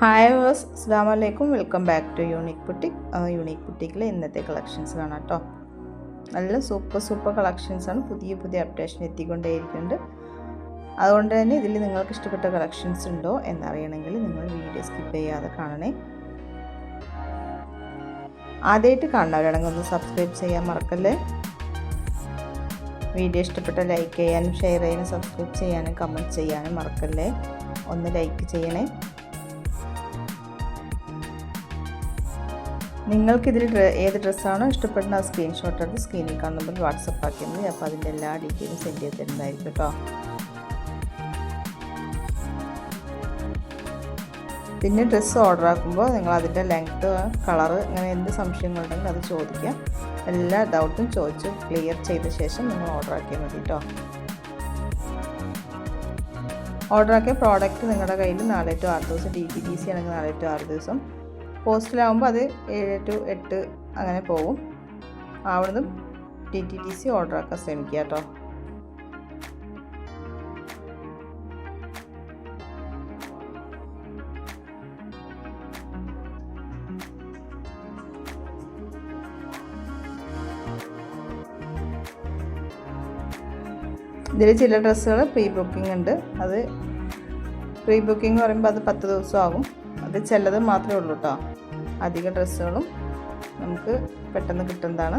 Hi viewers, അസ്സാം വലൈക്കും. Welcome back to unique boutique. Unique ബുട്ടിക്കിലെ ഇന്നത്തെ കളക്ഷൻസ് കാണാം കേട്ടോ. നല്ല സൂപ്പർ കളക്ഷൻസാണ്. പുതിയ അപ്ഡേഷൻ എത്തിക്കൊണ്ടേയിരിക്കുന്നുണ്ട്. അതുകൊണ്ട് തന്നെ ഇതിൽ നിങ്ങൾക്ക് ഇഷ്ടപ്പെട്ട കളക്ഷൻസ് ഉണ്ടോ എന്നറിയണമെങ്കിൽ നിങ്ങൾ വീഡിയോ സ്കിപ്പ് ചെയ്യാതെ കാണണേ. ആദ്യമായിട്ട് കാണുന്നവരാണെങ്കിൽ ഒന്ന് സബ്സ്ക്രൈബ് ചെയ്യാൻ മറക്കല്ലേ. വീഡിയോ ഇഷ്ടപ്പെട്ട ലൈക്ക് ചെയ്യാനും ഷെയർ ചെയ്യാനും സബ്സ്ക്രൈബ് ചെയ്യാനും കമൻറ്റ് ചെയ്യാനും മറക്കല്ലേ. ഒന്ന് ലൈക്ക് ചെയ്യണേ. നിങ്ങൾക്കിതിൽ ഏത് ഡ്രസ്സാണോ ഇഷ്ടപ്പെടുന്ന ആ സ്ക്രീൻഷോട്ട് എടുത്ത് സ്ക്രീനിൽ കാണുമ്പോൾ വാട്സപ്പ് ആക്കിയാൽ മതി. അപ്പോൾ അതിൻ്റെ എല്ലാ ഡീറ്റെയിലും സെൻഡ് ചെയ്ത് തരുന്നതായിരിക്കും കേട്ടോ. പിന്നെ ഡ്രസ്സ് ഓർഡർ ആക്കുമ്പോൾ നിങ്ങൾ അതിൻ്റെ ലെങ്ത്ത്, കളറ്, അങ്ങനെ എന്ത് സംശയങ്ങളുണ്ടെങ്കിൽ അത് ചോദിക്കുക. എല്ലാ ഡൗട്ടും ചോദിച്ച് ക്ലിയർ ചെയ്ത ശേഷം നിങ്ങൾ ഓർഡർ ആക്കിയാൽ മതി കേട്ടോ. ഓർഡർ ആക്കിയ പ്രോഡക്റ്റ് നിങ്ങളുടെ കയ്യിൽ 4 to 6 ദിവസം, DTDC ആണെങ്കിൽ 4 to 6 ദിവസം, പോസ്റ്റിലാവുമ്പോൾ അത് 7 to 8 അങ്ങനെ പോകും. അവിടുന്ന് DTDC ഓർഡർ ആക്കാൻ ശ്രമിക്കുക കേട്ടോ. ഇതിൽ ചില ഡ്രസ്സുകൾ പ്രീ ബുക്കിംഗ് ഉണ്ട്. അത് പ്രീ ബുക്കിംഗ് പറയുമ്പോൾ അത് 10 ദിവസം ആകും. അത് ചിലത് മാത്രമേ ഉള്ളൂ കേട്ടോ. അധിക ഡ്രസ്സുകളും നമുക്ക് പെട്ടെന്ന് കിട്ടുന്നതാണ്.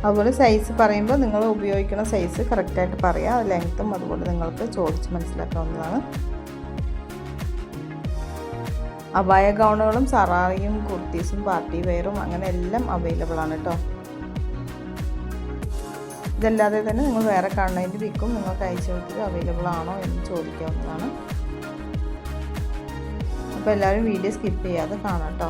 അതുപോലെ സൈസ് പറയുമ്പോൾ നിങ്ങൾ ഉപയോഗിക്കുന്ന സൈസ് കറക്റ്റായിട്ട് പറയുക. ലെങ്ത്തും അതുപോലെ നിങ്ങൾക്ക് ചോദിച്ച് മനസ്സിലാക്കാവുന്നതാണ്. അബായ ഗൗണുകളും സറാറിയും കുർത്തീസും പാർട്ടി വെയറും അങ്ങനെ എല്ലാം അവൈലബിൾ ആണ് കേട്ടോ. ഇതല്ലാതെ തന്നെ നിങ്ങൾ വേറെ കാണുന്നതിൻ്റെ പിക്കും നിങ്ങൾക്ക് അയച്ചു കൊടുത്തത് അവൈലബിൾ ആണോ എന്ന് ചോദിക്കാവുന്നതാണ്. അപ്പോൾ എല്ലാവരും വീഡിയോ സ്കിപ്പ് ചെയ്യാതെ കാണാം കേട്ടോ.